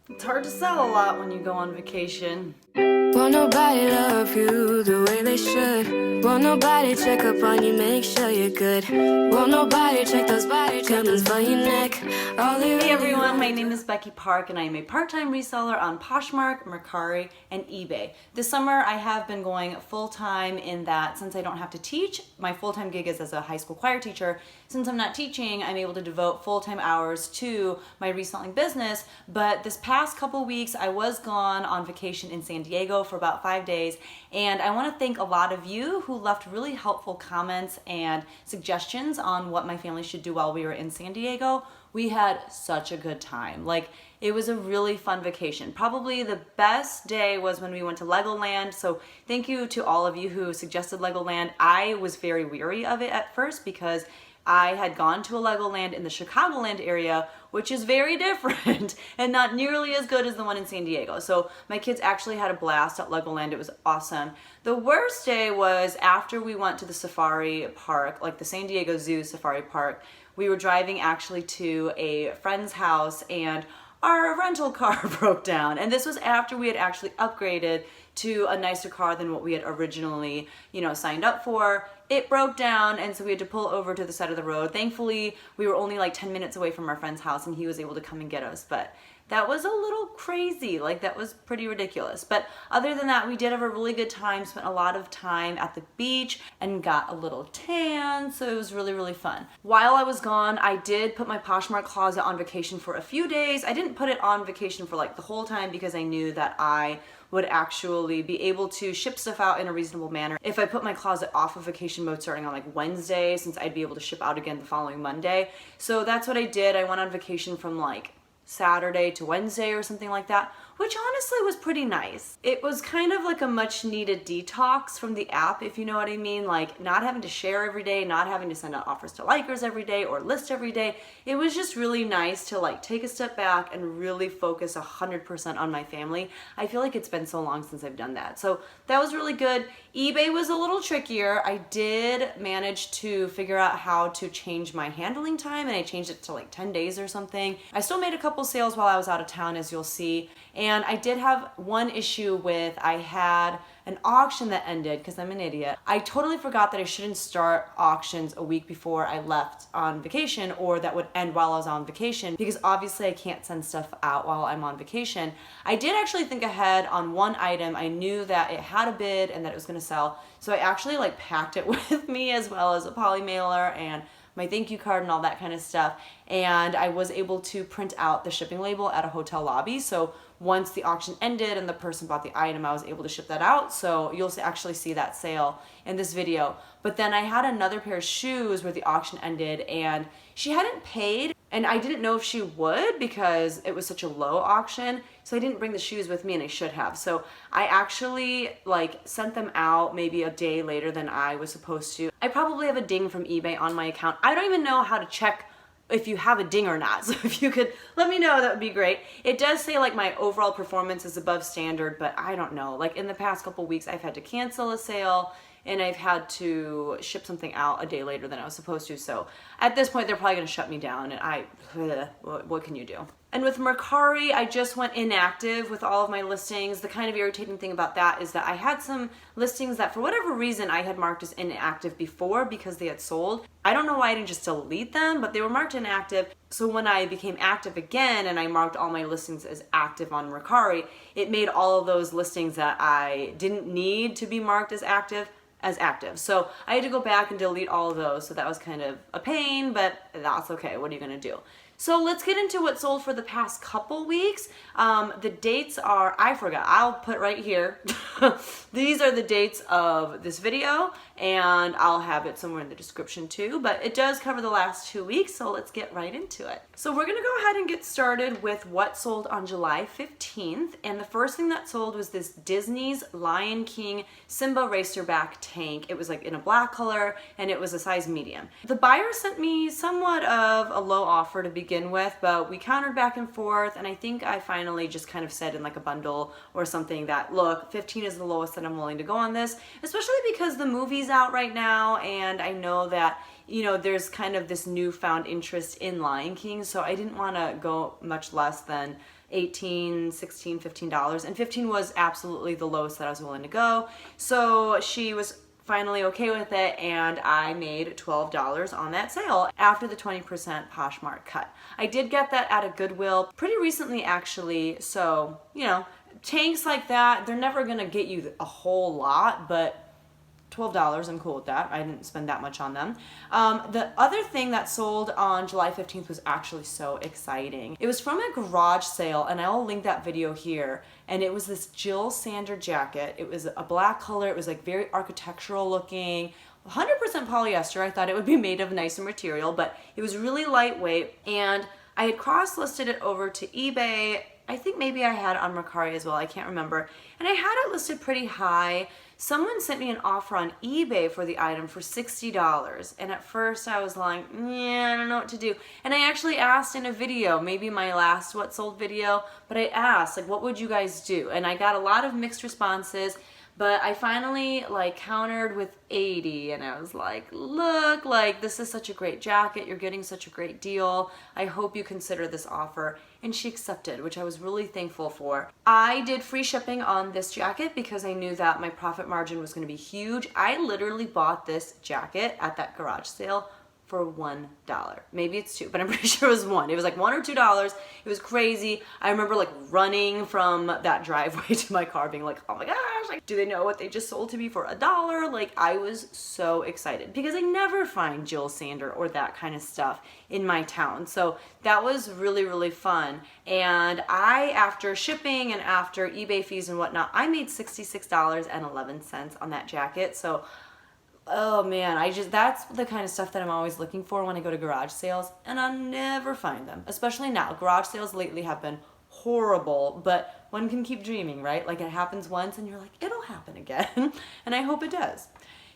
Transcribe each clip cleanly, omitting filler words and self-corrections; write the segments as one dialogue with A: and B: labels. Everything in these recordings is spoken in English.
A: It's hard to sell a lot when you go on vacation.
B: Won't nobody love you the way they should. Won't nobody check up on you, make sure you're good. Won't nobody check those body tremors for your neck.
A: Hey everyone, my name is Becky Park and I am a part-time reseller on Poshmark, Mercari, and eBay. This summer I have been going full-time in that since I don't have to teach, my full-time gig is as a high school choir teacher. Since I'm not teaching, I'm able to devote full-time hours to my reselling business, but this past couple weeks I was gone on vacation in San Diego for about 5 days, and I want to thank a lot of you who left really helpful comments and suggestions on what my family should do while we were in San Diego. We had such a good time. Like, it was a really fun vacation. Probably the best day was when we went to Legoland. So thank you to all of you who suggested Legoland. I was very weary of it at first because I had gone to a Legoland in the Chicagoland area, which is very different and not nearly as good as the one in San Diego. So my kids actually had a blast at Legoland. It was awesome. The worst day was after we went to the safari park, like the San Diego Zoo safari park. We were driving actually to a friend's house and our rental car broke down. And this was after we had actually upgraded to a nicer car than what we had originally, signed up for. It broke down, and so we had to pull over to the side of the road. Thankfully, we were only like 10 minutes away from our friend's house and he was able to come and get us. But that was a little crazy. Like, that was pretty ridiculous. But other than that, we did have a really good time, spent a lot of time at the beach and got a little tan. So it was really, really fun. While I was gone, I did put my Poshmark closet on vacation for a few days. I didn't put it on vacation for like the whole time because I knew that I would actually be able to ship stuff out in a reasonable manner if I put my closet off of vacation mode starting on like Wednesday, since I'd be able to ship out again the following Monday. So that's what I did. I went on vacation from like Saturday to Wednesday or something like that, which honestly was pretty nice. It was kind of like a much needed detox from the app, if you know what I mean, like not having to share every day, not having to send out offers to likers every day or list every day. It was just really nice to like take a step back and really focus 100% on my family. I feel like it's been so long since I've done that. So that was really good. eBay was a little trickier. I did manage to figure out how to change my handling time, and I changed it to like 10 days or something. I still made a couple sales while I was out of town, as you'll see. And I did have one issue with, I had an auction that ended because I'm an idiot. I totally forgot that I shouldn't start auctions a week before I left on vacation, or that would end while I was on vacation, because obviously I can't send stuff out while I'm on vacation. I did actually think ahead on one item. I knew that it had a bid and that it was going to sell. So I actually like packed it with me, as well as a poly mailer and my thank you card and all that kind of stuff. And I was able to print out the shipping label at a hotel lobby. So once the auction ended and the person bought the item, I was able to ship that out. So you'll actually see that sale in this video. But then I had another pair of shoes where the auction ended and she hadn't paid, and I didn't know if she would because it was such a low auction. So I didn't bring the shoes with me, and I should have. So I actually like sent them out maybe a day later than I was supposed to. I probably have a ding from eBay on my account. I don't even know how to check if you have a ding or not. So if you could let me know, that would be great. It does say like my overall performance is above standard, but I don't know. Like in the past couple weeks, I've had to cancel a sale and I've had to ship something out a day later than I was supposed to. So at this point, they're probably gonna shut me down, and what can you do? And with Mercari, I just went inactive with all of my listings. The kind of irritating thing about that is that I had some listings that for whatever reason I had marked as inactive before because they had sold. I don't know why I didn't just delete them, but they were marked inactive. So when I became active again and I marked all my listings as active on Mercari, it made all of those listings that I didn't need to be marked as active. So I had to go back and delete all of those. So that was kind of a pain, but that's okay. What are you gonna do? So let's get into what sold for the past couple weeks. The dates are, I forgot, I'll put right here. These are the dates of this video, and I'll have it somewhere in the description too, but it does cover the last 2 weeks, so let's get right into it. So we're gonna go ahead and get started with what sold on July 15th, and the first thing that sold was this Disney's Lion King Simba Racerback tank. It was like in a black color, and it was a size medium. The buyer sent me somewhat of a low offer to begin with, but we countered back and forth, and I think I finally just kind of said in like a bundle or something that, look, 15 is the lowest that I'm willing to go on this, especially because the movie's out right now, and I know that, you know, there's kind of this newfound interest in Lion King, so I didn't want to go much less than $18, $16, $15, and 15 was absolutely the lowest that I was willing to go. So she was finally okay with it, and I made $12 on that sale after the 20% Poshmark cut. I did get that at a Goodwill pretty recently actually, so you know, tanks like that, they're never gonna get you a whole lot, but $12, I'm cool with that. I didn't spend that much on them. The other thing that sold on July 15th was actually so exciting. It was from a garage sale, and I'll link that video here. And it was this Jill Sander jacket. It was a black color. It was like very architectural looking, 100% polyester. I thought it would be made of nicer material, but it was really lightweight. And I had cross-listed it over to eBay. I think maybe I had on Mercari as well. I can't remember. And I had it listed pretty high. Someone sent me an offer on eBay for the item for $60. And at first I was like, yeah, I don't know what to do. And I actually asked in a video, maybe my last What Sold video, but I asked, like, what would you guys do? And I got a lot of mixed responses. But I finally like countered with 80, and I was like, look, like this is such a great jacket. You're getting such a great deal. I hope you consider this offer. And she accepted, which I was really thankful for. I did free shipping on this jacket because I knew that my profit margin was going to be huge. I literally bought this jacket at that garage sale for $1. Maybe it's $2, but I'm pretty sure it was $1. It was like $1 or $2. It was crazy. I remember like running from that driveway to my car being like, oh my gosh, like, do they know what they just sold to me for $1? Like, I was so excited because I never find Jill Sander or that kind of stuff in my town. So that was really, really fun. And I, after shipping and after eBay fees and whatnot, I made $66.11 on that jacket. So oh man, that's the kind of stuff that I'm always looking for when I go to garage sales, and I never find them, especially now. Garage sales lately have been horrible, but one can keep dreaming, right? Like it happens once and you're like, it'll happen again, and I hope it does.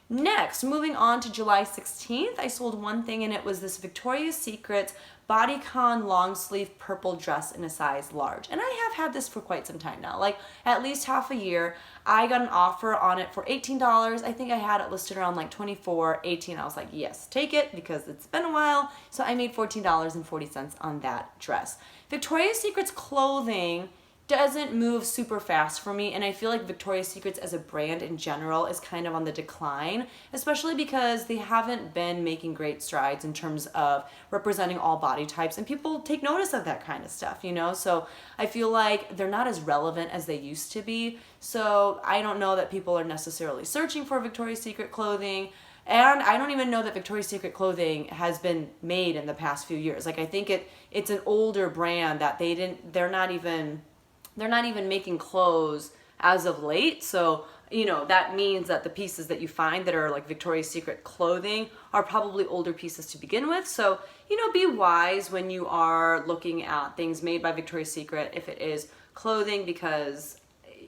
A: Next, moving on to July 16th, I sold one thing, and it was this Victoria's Secret bodycon long sleeve purple dress in a size large. And I have had this for quite some time now, like at least half a year. I got an offer on it for $18. I think I had it listed around like $24, $18. I was like, yes, take it because it's been a while. So I made $14.40 on that dress. Victoria's Secret's clothing doesn't move super fast for me, and I feel like Victoria's Secrets as a brand in general is kind of on the decline, especially because they haven't been making great strides in terms of representing all body types, and people take notice of that kind of stuff, you know? So I feel like they're not as relevant as they used to be, so I don't know that people are necessarily searching for Victoria's Secret clothing. And I don't even know that Victoria's Secret clothing has been made in the past few years. Like I think it's an older brand that they're not even making clothes as of late. So, you know, that means that the pieces that you find that are like Victoria's Secret clothing are probably older pieces to begin with. So, you know, be wise when you are looking at things made by Victoria's Secret if it is clothing, because,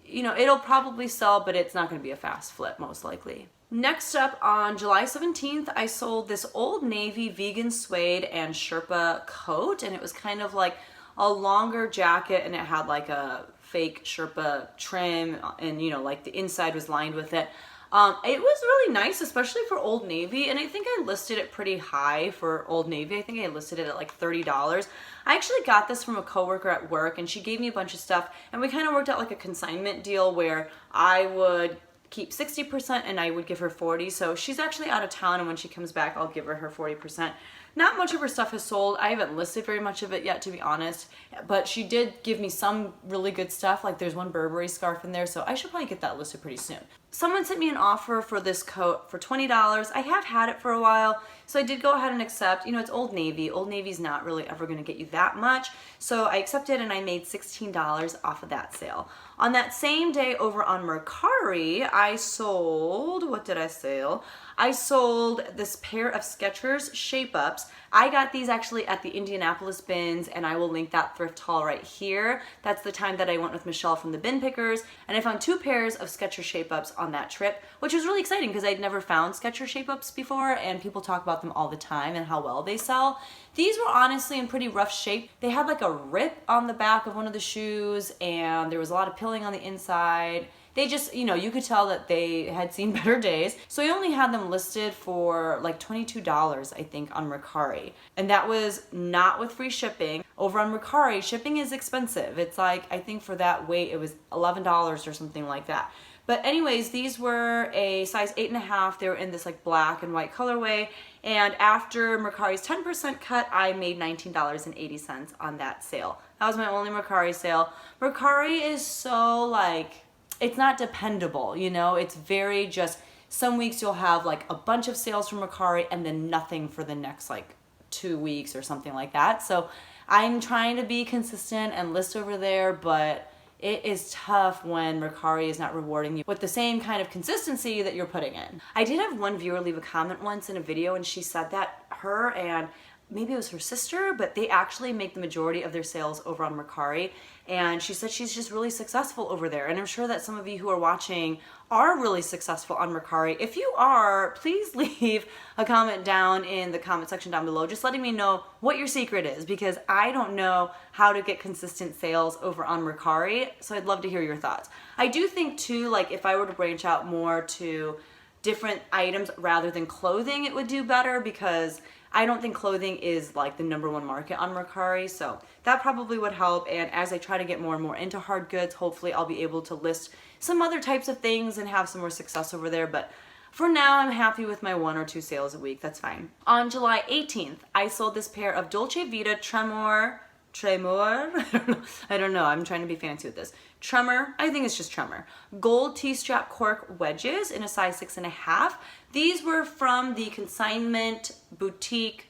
A: you know, it'll probably sell, but it's not going to be a fast flip most likely. Next up, on July 17th, I sold this Old Navy vegan suede and Sherpa coat, and it was kind of like a longer jacket, and it had like a fake Sherpa trim, and you know, like the inside was lined with it. It was really nice, especially for Old Navy, and I think I listed it pretty high for Old Navy. I think I listed it at like $30. I actually got this from a coworker at work, and she gave me a bunch of stuff, and we kind of worked out like a consignment deal where I would keep 60% and I would give her 40%. So she's actually out of town, and when she comes back, I'll give her 40%. Not much of her stuff has sold. I haven't listed very much of it yet, to be honest, but she did give me some really good stuff. Like there's one Burberry scarf in there, so I should probably get that listed pretty soon. Someone sent me an offer for this coat for $20. I have had it for a while, so I did go ahead and accept. You know, it's Old Navy. Old Navy's not really ever going to get you that much, so I accepted, and I made $16 off of that sale. On that same day over on Mercari, I sold, what did I sell? I sold this pair of Skechers Shape-Ups. I got these actually at the Indianapolis bins, and I will link that thrift haul right here. That's the time that I went with Michelle from the Bin Pickers, and I found 2 pairs of Skechers Shape-Ups on that trip, which was really exciting because I'd never found Skechers Shape-Ups before, and people talk about them all the time and how well they sell. These were honestly in pretty rough shape. They had like a rip on the back of one of the shoes, and there was a lot of pilling on the inside. they just, you know, you could tell that they had seen better days. So I only had them listed for like $22, I think, on Mercari. And that was not with free shipping. Over on Mercari, shipping is expensive. It's like, I think for that weight, it was $11 or something like that. But anyways, these were a size 8.5. They were in this like black and white colorway. And after Mercari's 10% cut, I made $19.80 on that sale. That was my only Mercari sale. Mercari is so like, it's not dependable, you know? It's very just, some weeks you'll have like a bunch of sales from Mercari and then nothing for the next like 2 weeks or something like that. So I'm trying to be consistent and list over there, but it is tough when Mercari is not rewarding you with the same kind of consistency that you're putting in. I did have one viewer leave a comment once in a video, and she said that her and maybe it was her sister, but they actually make the majority of their sales over on Mercari. And she said she's just really successful over there. And I'm sure that some of you who are watching are really successful on Mercari. If you are, please leave a comment down in the comment section down below, just letting me know what your secret is, because I don't know how to get consistent sales over on Mercari. So I'd love to hear your thoughts. I do think too, like if I were to branch out more to different items rather than clothing, it would do better, because I don't think clothing is like the #1 market on Mercari, so that probably would help. And as I try to get more and more into hard goods, hopefully I'll be able to list some other types of things and have some more success over there. But for now, I'm happy with my 1 or 2 sales a week. That's fine. On July 18th, I sold this pair of Dolce Vita Tremor. I don't know. I'm trying to be fancy with this. Tremor, I think it's just Tremor. Gold T-strap cork wedges in a size 6.5. These were from the consignment boutique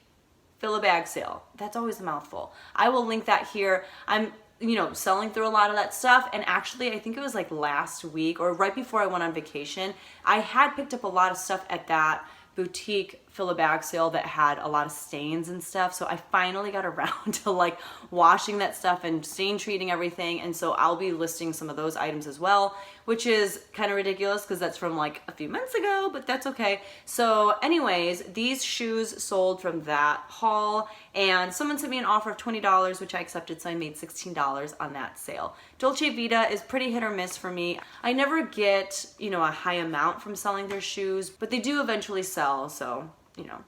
A: fill-a-bag sale. That's always a mouthful. I will link that here. I'm, you know, selling through a lot of that stuff, and actually I think it was like last week or right before I went on vacation, I had picked up a lot of stuff at that boutique fill-a-bag sale that had a lot of stains and stuff. So I finally got around to like washing that stuff and stain treating everything. And so I'll be listing some of those items as well, which is kind of ridiculous because that's from like a few months ago, but that's okay. So anyways, these shoes sold from that haul, and someone sent me an offer of $20, which I accepted. So I made $16 on that sale. Dolce Vita is pretty hit or miss for me. I never get, you know, a high amount from selling their shoes, but they do eventually sell. So, you know,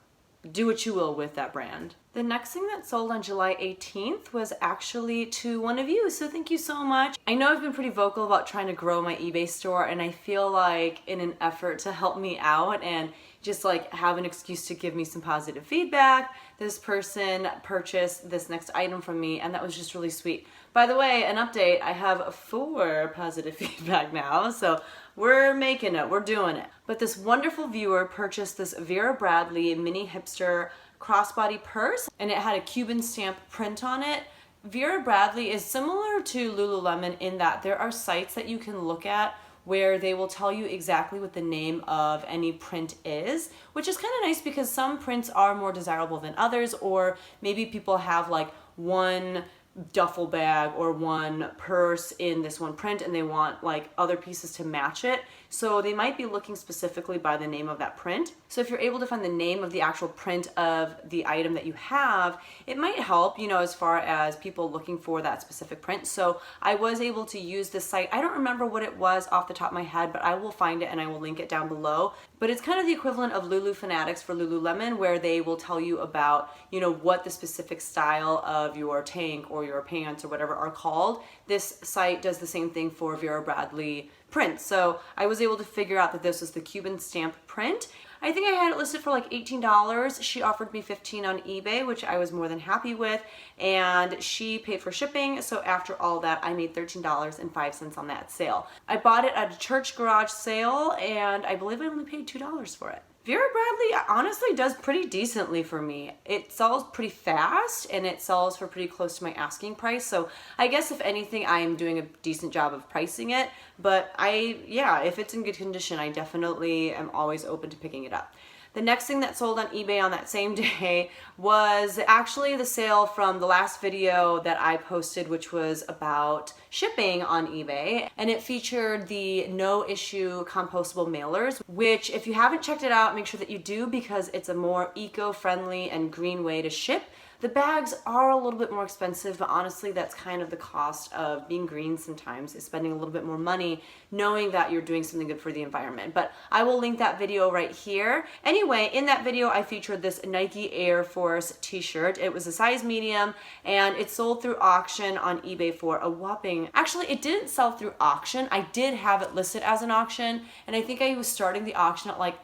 A: do what you will with that brand. The next thing that sold on July 18th was actually to one of you, so thank you so much. I know I've been pretty vocal about trying to grow my eBay store, and I feel like in an effort to help me out and just like have an excuse to give me some positive feedback, this person purchased this next item from me, and that was just really sweet. By the way, an update, I have 4 positive feedback now, so we're making it, we're doing it. But this wonderful viewer purchased this Vera Bradley mini hipster crossbody purse, and it had a Cuban stamp print on it. Vera Bradley is similar to Lululemon in that there are sites that you can look at where they will tell you exactly what the name of any print is, which is kind of nice because some prints are more desirable than others, or maybe people have like one duffel bag or one purse in this one print and they want like other pieces to match it. So they might be looking specifically by the name of that print. So if you're able to find the name of the actual print of the item that you have, it might help, you know, as far as people looking for that specific print. So I was able to use this site. I don't remember what it was off the top of my head, but I will find it and I will link it down below. But it's kind of the equivalent of Lulu Fanatics for Lululemon, where they will tell you about, you know, what the specific style of your tank or your pants or whatever are called. This site does the same thing for Vera Bradley prints. So I was able to figure out that this was the Cuban stamp print. I think I had it listed for like $18. She offered me $15 on eBay, which I was more than happy with, and she paid for shipping. So after all that, I made $13.05 on that sale. I bought it at a church garage sale, and I believe I only paid $2 for it. Vera Bradley honestly does pretty decently for me. It sells pretty fast and it sells for pretty close to my asking price. So I guess if anything, I am doing a decent job of pricing it. But if it's in good condition, I definitely am always open to picking it up. The next thing that sold on eBay on that same day was actually the sale from the last video that I posted, which was about shipping on eBay. And it featured the no issue compostable mailers, which if you haven't checked it out, make sure that you do, because it's a more eco-friendly and green way to ship. The bags are a little bit more expensive, but honestly, that's kind of the cost of being green sometimes, is spending a little bit more money knowing that you're doing something good for the environment. But I will link that video right here. Anyway, in that video, I featured this Nike Air Force t-shirt. It was a size medium, and it sold through auction on eBay for a whopping, actually, it didn't sell through auction. I did have it listed as an auction, and I think I was starting the auction at like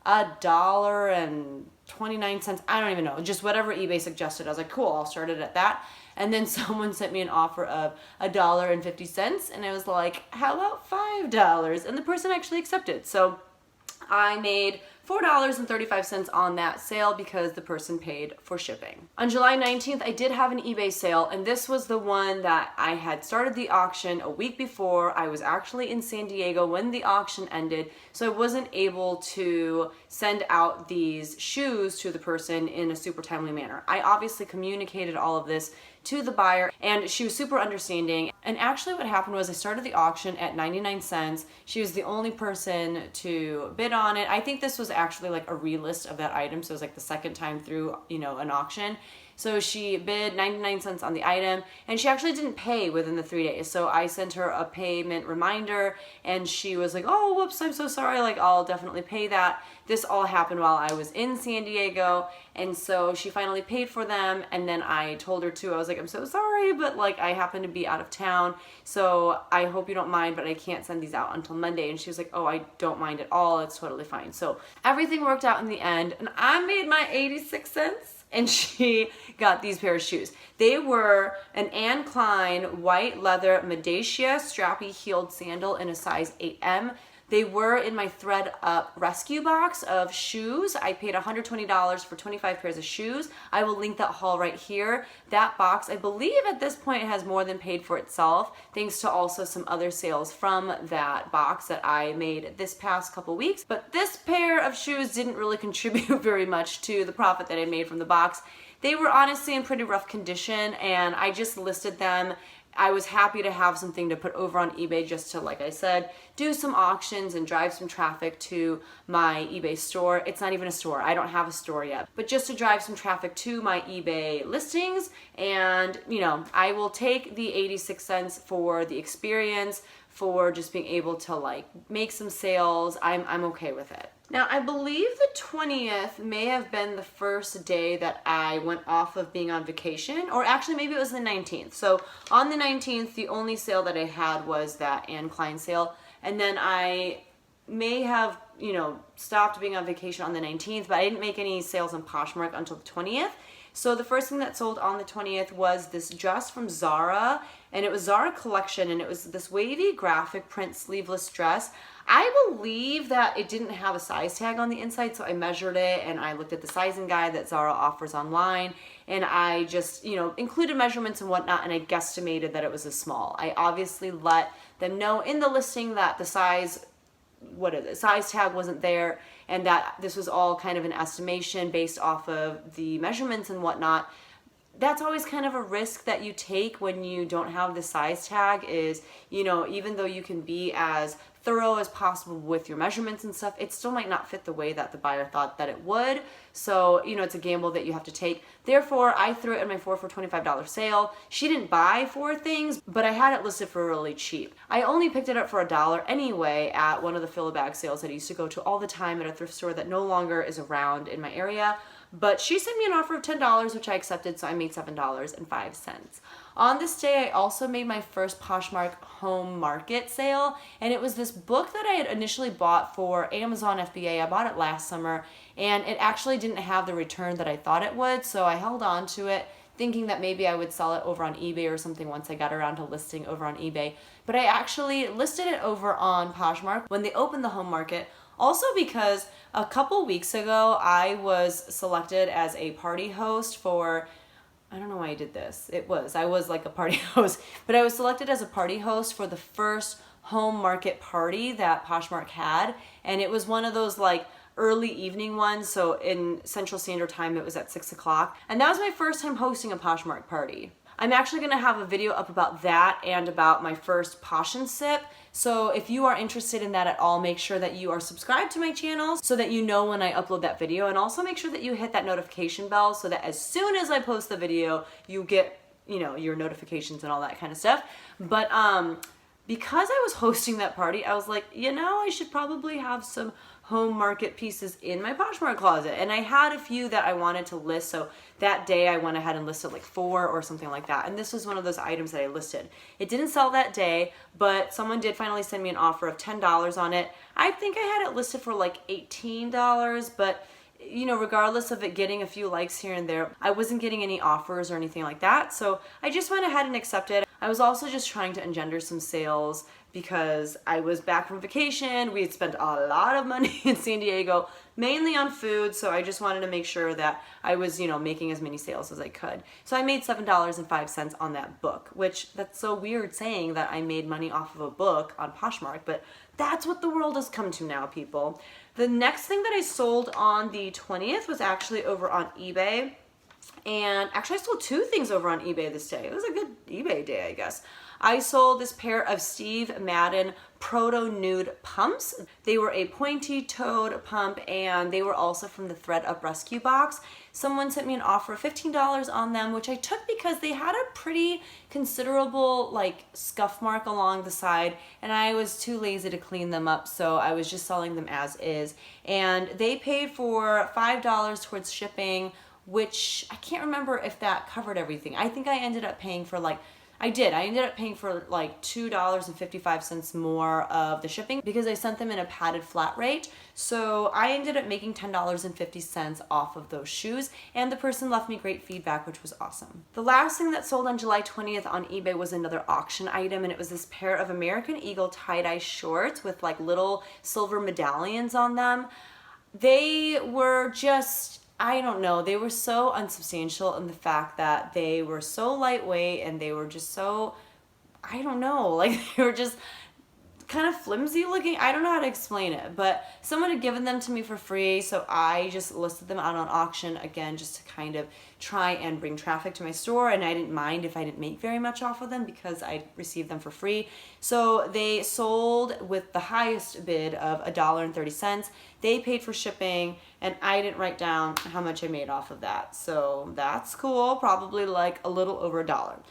A: $1.29. I don't even know, just whatever eBay suggested. I was like, cool, I'll start it at that. And then someone sent me an offer of $1.50, and I was like, how about $5? And the person actually accepted. So I made $4.35 on that sale because the person paid for shipping. On July 19th, I did have an eBay sale, and this was the one that I had started the auction a week before. I was actually in San Diego when the auction ended, so I wasn't able to send out these shoes to the person in a super timely manner. I obviously communicated all of this to the buyer, and she was super understanding. And actually what happened was I started the auction at 99 cents. She was the only person to bid on it. I think this was actually like a relist of that item, so it was like the second time through, you know, an auction. So she bid 99 cents on the item, and she actually didn't pay within the 3 days. So I sent her a payment reminder, and she was like, oh, whoops, I'm so sorry. Like, I'll definitely pay that. This all happened while I was in San Diego. And so she finally paid for them. And then I told her too, I was like, I'm so sorry, but like I happen to be out of town. So I hope you don't mind, but I can't send these out until Monday. And she was like, oh, I don't mind at all. It's totally fine. So everything worked out in the end, and I made my 86 cents. And she got these pair of shoes. They were an Anne Klein white leather Medicia strappy heeled sandal in a size 8M. They were in my thread up rescue box of shoes. I paid $120 for 25 pairs of shoes. I will link that haul right here. That box, I believe at this point, has more than paid for itself, thanks to also some other sales from that box that I made this past couple weeks. But this pair of shoes didn't really contribute very much to the profit that I made from the box. They were honestly in pretty rough condition, and I just listed them. I was happy to have something to put over on eBay just to, like I said, do some auctions and drive some traffic to my eBay store. It's not even a store. I don't have a store yet. But just to drive some traffic to my eBay listings, and, you know, I will take the 86 cents for the experience, for just being able to like make some sales. I'm okay with it. Now, I believe the 20th may have been the first day that I went off of being on vacation, or actually maybe it was the 19th. So on the 19th, the only sale that I had was that Anne Klein sale. And then I may have, you know, stopped being on vacation on the 19th, but I didn't make any sales on Poshmark until the 20th. So the first thing that sold on the 20th was this dress from Zara, and it was Zara collection, and it was this wavy graphic print sleeveless dress. I believe that it didn't have a size tag on the inside, so I measured it and I looked at the sizing guide that Zara offers online, and I just, you know, included measurements and whatnot, and I guesstimated that it was a small. I obviously let them know in the listing that the size tag wasn't there, and that this was all kind of an estimation based off of the measurements and whatnot. That's always kind of a risk that you take when you don't have the size tag, is, you know, even though you can be as thorough as possible with your measurements and stuff, it still might not fit the way that the buyer thought that it would. So, you know, it's a gamble that you have to take. Therefore, I threw it in my 4 for $25 sale. She didn't buy 4 things, but I had it listed for really cheap. I only picked it up for $1 anyway at one of the fill-a-bag sales that I used to go to all the time at a thrift store that no longer is around in my area. But she sent me an offer of $10, which I accepted, so I made $7.05. On this day, I also made my first Poshmark home market sale, and it was this book that I had initially bought for Amazon FBA. I bought it last summer, and it actually didn't have the return that I thought it would, so I held on to it, thinking that maybe I would sell it over on eBay or something once I got around to listing over on eBay. But I actually listed it over on Poshmark when they opened the home market. Also because a couple weeks ago, I was selected as a party host for, I don't know why I did this. I was like a party host, but I was selected as a party host for the first home market party that Poshmark had. And it was one of those like early evening ones. So in Central Standard Time, it was at 6 o'clock. And that was my first time hosting a Poshmark party. I'm actually gonna have a video up about that and about my first Posh and Sip. So if you are interested in that at all, make sure that you are subscribed to my channel so that you know when I upload that video, and also make sure that you hit that notification bell so that as soon as I post the video, you get, you know, your notifications and all that kind of stuff. But because I was hosting that party, I was like, you know, I should probably have some home market pieces in my Poshmark closet. And I had a few that I wanted to list. So that day I went ahead and listed like 4 or something like that. And this was one of those items that I listed. It didn't sell that day, but someone did finally send me an offer of $10 on it. I think I had it listed for like $18, but you know, regardless of it getting a few likes here and there, I wasn't getting any offers or anything like that. So I just went ahead and accepted. I was also just trying to engender some sales because I was back from vacation. We had spent a lot of money in San Diego, mainly on food. So I just wanted to make sure that I was, you know, making as many sales as I could. So I made $7.05 on that book, which that's so weird saying that I made money off of a book on Poshmark, but that's what the world has come to now, people. The next thing that I sold on the 20th was actually over on eBay. And actually I sold 2 things over on eBay this day. It was a good eBay day, I guess. I sold this pair of Steve Madden Proto Nude pumps. They were a pointy-toed pump, and they were also from the Thread Up Rescue box. Someone sent me an offer of $15 on them, which I took because they had a pretty considerable like scuff mark along the side, and I was too lazy to clean them up, so I was just selling them as is. And they paid for $5 towards shipping, which I can't remember if that covered everything. I think I ended up paying for like, I ended up paying for like $2.55 more of the shipping because I sent them in a padded flat rate. So I ended up making $10.50 off of those shoes, and the person left me great feedback, which was awesome. The last thing that sold on July 20th on eBay was another auction item, and it was this pair of American Eagle tie-dye shorts with like little silver medallions on them. They were just, I don't know, they were so unsubstantial in the fact that they were so lightweight and they were just so, I don't know, like they were just kind of flimsy looking. I don't know how to explain it, but someone had given them to me for free, so I just listed them out on auction again just to kind of try and bring traffic to my store, and I didn't mind if I didn't make very much off of them because I received them for free. So they sold with the highest bid of $1.30. They paid for shipping, and I didn't write down how much I made off of that, so that's cool. Probably like a little over $1.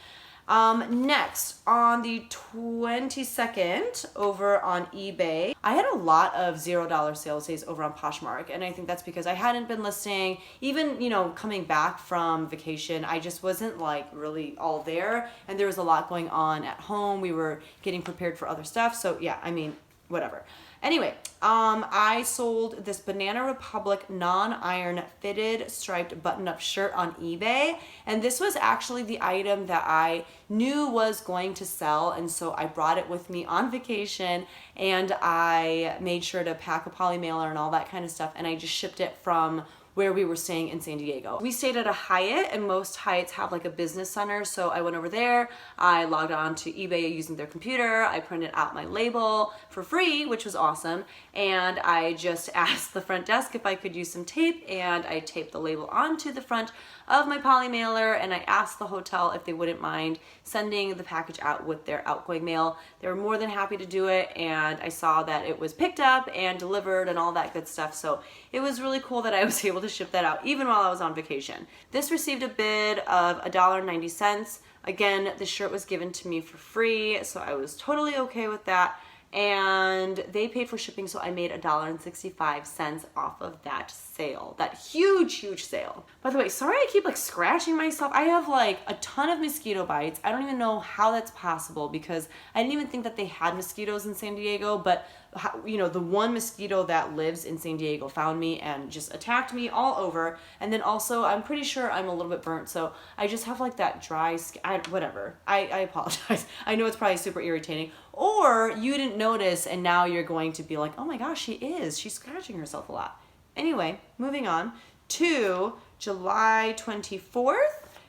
A: Next, on the 22nd over on eBay, I had a lot of $0 sales days over on Poshmark, and I think that's because I hadn't been listing, even, you know, coming back from vacation, I just wasn't like really all there, and there was a lot going on at home. We were getting prepared for other stuff, so yeah, I mean, whatever. Anyway, I sold this Banana Republic non-iron fitted striped button-up shirt on eBay, and this was actually the item that I knew was going to sell, and so I brought it with me on vacation, and I made sure to pack a poly mailer and all that kind of stuff, and I just shipped it from where we were staying in San Diego. We stayed at a Hyatt, and most Hyatts have like a business center, so I went over there, I logged on to eBay using their computer, I printed out my label for free, which was awesome, and I just asked the front desk if I could use some tape, and I taped the label onto the front of my poly mailer, and I asked the hotel if they wouldn't mind sending the package out with their outgoing mail. They were more than happy to do it, and I saw that it was picked up and delivered and all that good stuff, so it was really cool that I was able to ship that out even while I was on vacation. This received a bid of $1.90. Again, the shirt was given to me for free, so I was totally okay with that. And they paid for shipping, so I made $1.65 off of that sale. That huge sale. By the way, sorry I keep like scratching myself. I have like a ton of mosquito bites. I don't even know how that's possible because I didn't even think that they had mosquitoes in San Diego, but you know, the one mosquito that lives in San Diego found me and just attacked me all over. And then also, I'm pretty sure I'm a little bit burnt, so I just have like that dry skin, whatever. I apologize. I know it's probably super irritating. Or you didn't notice and now you're going to be like, oh my gosh, she's scratching herself a lot. Anyway, moving on to July 24th,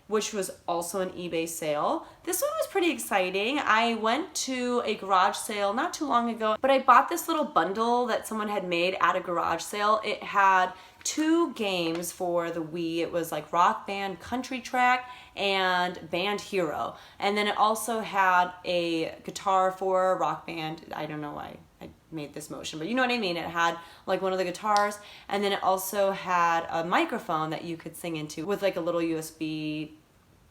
A: which was also an eBay sale. This one was pretty exciting. I went to a garage sale not too long ago, but I bought this little bundle that someone had made at a garage sale. It had 2 games for the Wii. It was like Rock Band Country Track and band hero. And then it also had a guitar for a rock band. I don't know why I made this motion, but you know what I mean. It had like one of the guitars, and then it also had a microphone that you could sing into with like a little USB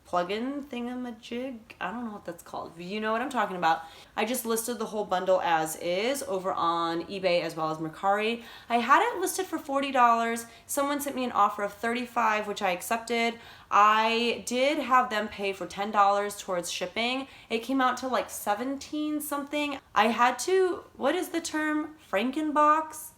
A: plug-in thingamajig. I don't know what that's called. You know what I'm talking about. I just listed the whole bundle as is over on eBay as well as Mercari. I had it listed for $40. Someone sent me an offer of $35, which I accepted. I did have them pay for $10 towards shipping. It came out to like 17 something. I had to, what is the term? Frankenbox?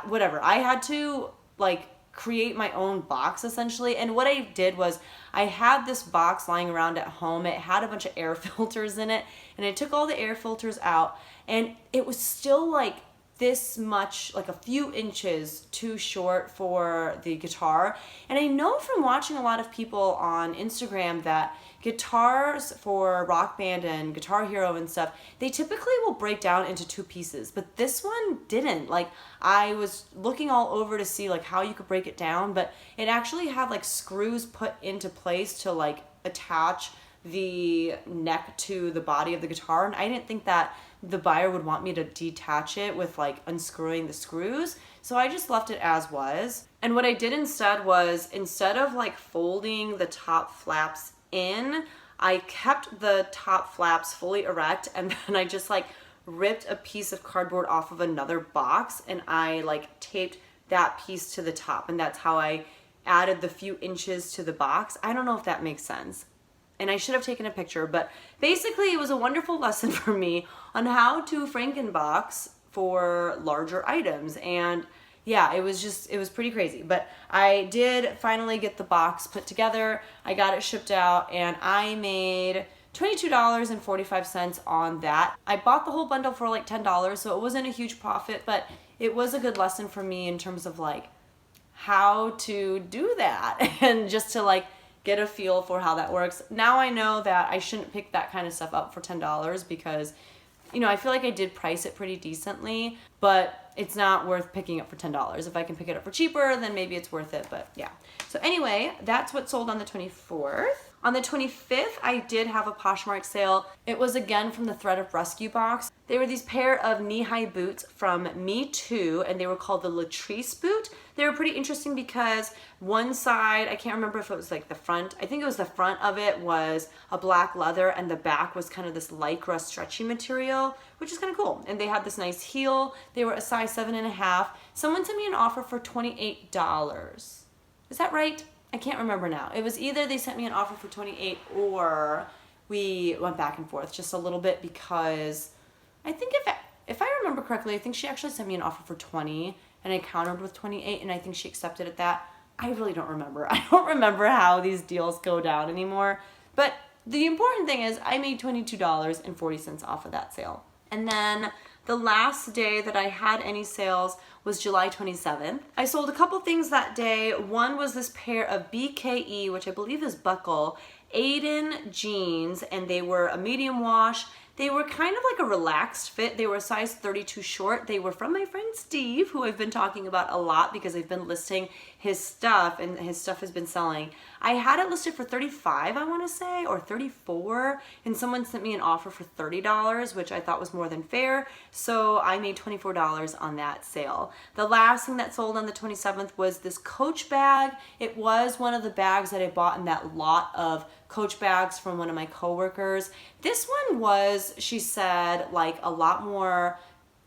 A: Whatever. I had to like create my own box essentially. And what I did was I had this box lying around at home. It had a bunch of air filters in it, and I took all the air filters out, and it was still like this much, like a few inches too short for the guitar. And I know from watching a lot of people on Instagram that guitars for Rock Band and Guitar Hero and stuff, they typically will break down into two pieces, but this one didn't. Like, I was looking all over to see like how you could break it down, but it actually had like screws put into place to like attach the neck to the body of the guitar, and I didn't think that the buyer would want me to detach it with like unscrewing the screws, so I just left it as was. And what I did instead was, instead of like folding the top flaps in, I kept the top flaps fully erect, and then I just like ripped a piece of cardboard off of another box and I like taped that piece to the top, and that's how I added the few inches to the box. I don't know if that makes sense, and I should have taken a picture, but basically it was a wonderful lesson for me on how to Frankenbox for larger items. And yeah, it was pretty crazy, but I did finally get the box put together. I got it shipped out, and I made $22.45 on that. I bought the whole bundle for like $10, so it wasn't a huge profit, but it was a good lesson for me in terms of like how to do that and just to like get a feel for how that works. Now I know that I shouldn't pick that kind of stuff up for $10 because, you know, I feel like I did price it pretty decently, but it's not worth picking up for $10. If I can pick it up for cheaper, then maybe it's worth it, but yeah. So anyway, that's what sold on the 24th. On the 25th, I did have a Poshmark sale. It was again from the Thread of Rescue box. They were these pair of knee-high boots from Me Too, and they were called the Latrice boot. They were pretty interesting because one side, I can't remember if it was like the front, I think it was the front of it was a black leather, and the back was kind of this lycra stretchy material, which is kind of cool. And they had this nice heel. They were a size 7.5. Someone sent me an offer for $28. Is that right? I can't remember now. It was either they sent me an offer for $28 or we went back and forth just a little bit, because I think if I remember correctly, I think she actually sent me an offer for $20 and I countered with $28, and I think she accepted at that. I really don't remember. I don't remember how these deals go down anymore. But the important thing is I made $22.40 off of that sale. And then the last day that I had any sales was July 27th. I sold a couple things that day. One was this pair of BKE, which I believe is Buckle, Aiden jeans, and they were a medium wash. They were kind of like a relaxed fit. They were a size 32 short. They were from my friend Steve, who I've been talking about a lot because I've been listing his stuff, and his stuff has been selling. I had it listed for $35, I want to say, or $34, and someone sent me an offer for $30, which I thought was more than fair, so I made $24 on that sale. The last thing that sold on the 27th was this Coach bag. It was one of the bags that I bought in that lot of Coach bags from one of my coworkers. This one was, she said, like a lot more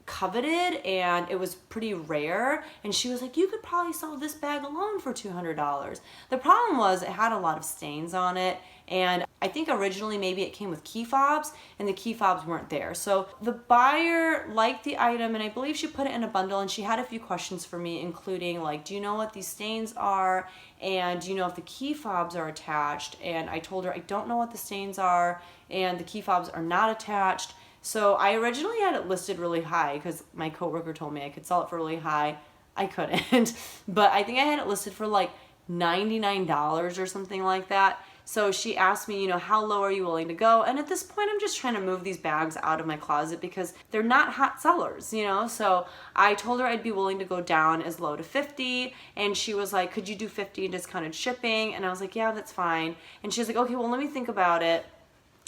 A: coveted, and it was pretty rare, and she was like, you could probably sell this bag alone for $200. The problem was it had a lot of stains on it, and I think originally maybe it came with key fobs, and the key fobs weren't there. So the buyer liked the item, and I believe she put it in a bundle, and she had a few questions for me, including like, do you know what these stains are, and do you know if the key fobs are attached? And I told her I don't know what the stains are, and the key fobs are not attached. So I originally had it listed really high because my coworker told me I could sell it for really high. I couldn't, but I think I had it listed for like $99 or something like that. So she asked me, you know, how low are you willing to go? And at this point, I'm just trying to move these bags out of my closet because they're not hot sellers, you know? So I told her I'd be willing to go down as low to 50. And she was like, could you do 50 discounted shipping? And I was like, yeah, that's fine. And she's like, okay, well, let me think about it.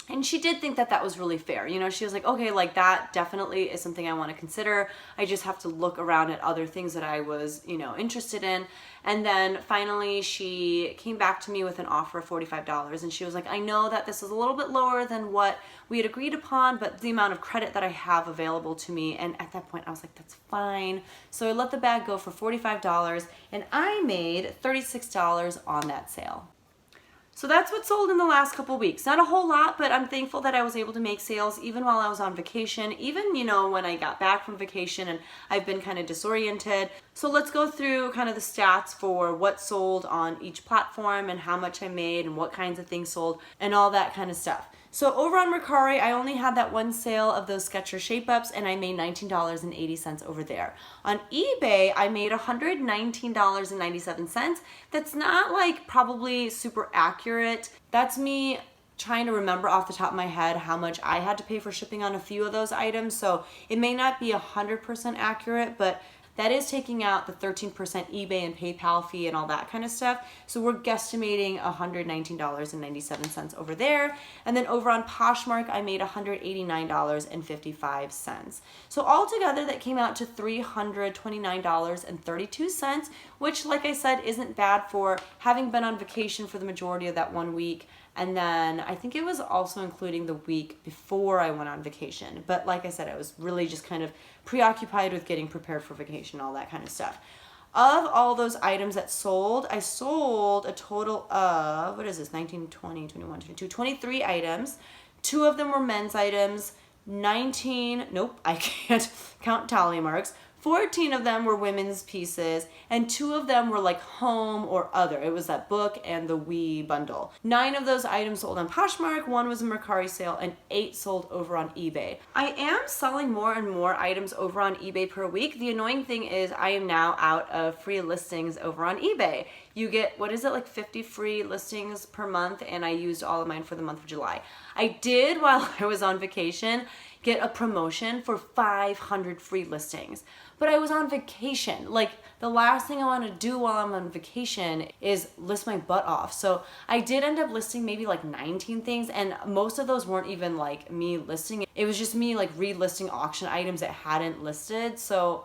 A: And she did think that that was really fair. You know, she was like, okay, like that definitely is something I want to consider. I just have to look around at other things that I was, you know, interested in. And then finally she came back to me with an offer of $45. And she was like, I know that this is a little bit lower than what we had agreed upon, but the amount of credit that I have available to me. And at that point I was like, that's fine. So I let the bag go for $45 and I made $36 on that sale. So that's what sold in the last couple weeks. Not a whole lot, but I'm thankful that I was able to make sales even while I was on vacation, even, you know, when I got back from vacation and I've been kind of disoriented. So let's go through kind of the stats for what sold on each platform and how much I made and what kinds of things sold and all that kind of stuff. So over on Mercari, I only had that one sale of those Skechers shape-ups and I made $19.80 over there. On eBay, I made $119.97. That's not like probably super accurate. That's me trying to remember off the top of my head how much I had to pay for shipping on a few of those items. So it may not be 100% accurate, but that is taking out the 13% eBay and PayPal fee and all that kind of stuff. So we're guesstimating $119.97 over there. And then over on Poshmark, I made $189.55. So altogether, that came out to $329.32, which, like I said, isn't bad for having been on vacation for the majority of that 1 week. And then I think it was also including the week before I went on vacation. But like I said, I was really just kind of preoccupied with getting prepared for vacation, all that kind of stuff. Of all those items that sold, I sold a total of, 19, 20, 21, 22, 23 items. 2 of them were men's items. 19, nope, I can't count tally marks. 14 of them were women's pieces, and 2 of them were like home or other. It was that book and the Wii bundle. 9 of those items sold on Poshmark, 1 was a Mercari sale, and 8 sold over on eBay. I am selling more and more items over on eBay per week. The annoying thing is I am now out of free listings over on eBay. You get, what is it, like 50 free listings per month, and I used all of mine for the month of July. I did, while I was on vacation, get a promotion for 500 free listings. But I was on vacation. Like, the last thing I want to do while I'm on vacation is list my butt off. So I did end up listing maybe like 19 things, and most of those weren't even like me listing. It was just me like relisting auction items that hadn't listed. So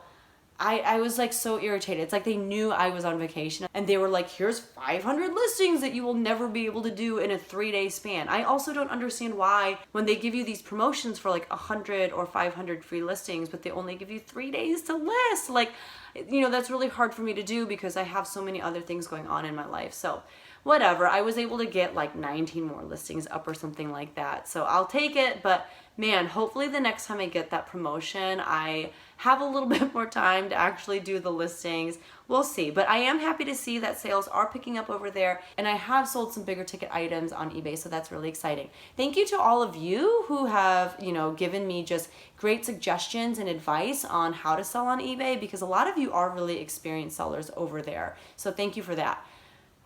A: I was like so irritated. It's like they knew I was on vacation and they were like, here's 500 listings that you will never be able to do in a 3-day span. I also don't understand why when they give you these promotions for like 100 or 500 free listings, but they only give you 3 days to list. Like, you know, that's really hard for me to do because I have so many other things going on in my life. So whatever, I was able to get like 19 more listings up or something like that. So I'll take it, but man, hopefully the next time I get that promotion, I have a little bit more time to actually do the listings. We'll see, but I am happy to see that sales are picking up over there, and I have sold some bigger ticket items on eBay, so that's really exciting. Thank you to all of you who have, you know, given me just great suggestions and advice on how to sell on eBay, because a lot of you are really experienced sellers over there. So thank you for that.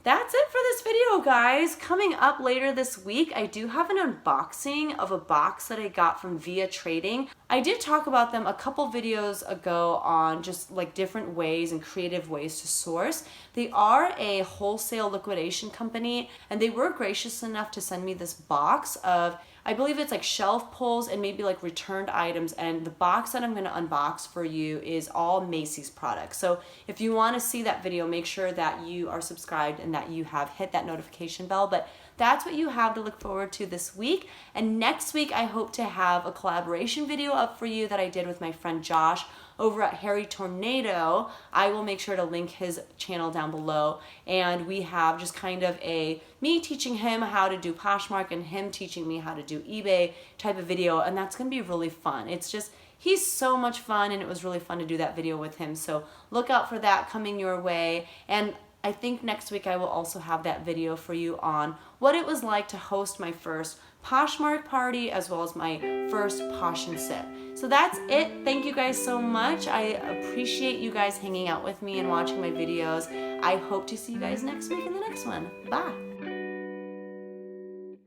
A: That's it for this video, guys. Coming up later this week, I do have an unboxing of a box that I got from Via Trading. I did talk about them a couple videos ago on just like different ways and creative ways to source. They are a wholesale liquidation company, and they were gracious enough to send me this box of, I believe it's like shelf pulls and maybe like returned items, and the box that I'm going to unbox for you is all Macy's products. So if you want to see that video, make sure that you are subscribed and that you have hit that notification bell. But that's what you have to look forward to this week. And next week, I hope to have a collaboration video up for you that I did with my friend Josh over at Harry Tornado. I will make sure to link his channel down below. And we have just kind of a me teaching him how to do Poshmark and him teaching me how to do eBay type of video. And that's going to be really fun. It's just, he's so much fun, and it was really fun to do that video with him. So look out for that coming your way. And I think next week I will also have that video for you on what it was like to host my first Poshmark party as well as my first Posh and Sit. So that's it. Thank you guys so much. I appreciate you guys hanging out with me and watching my videos. I hope to see you guys next week in the next one. Bye.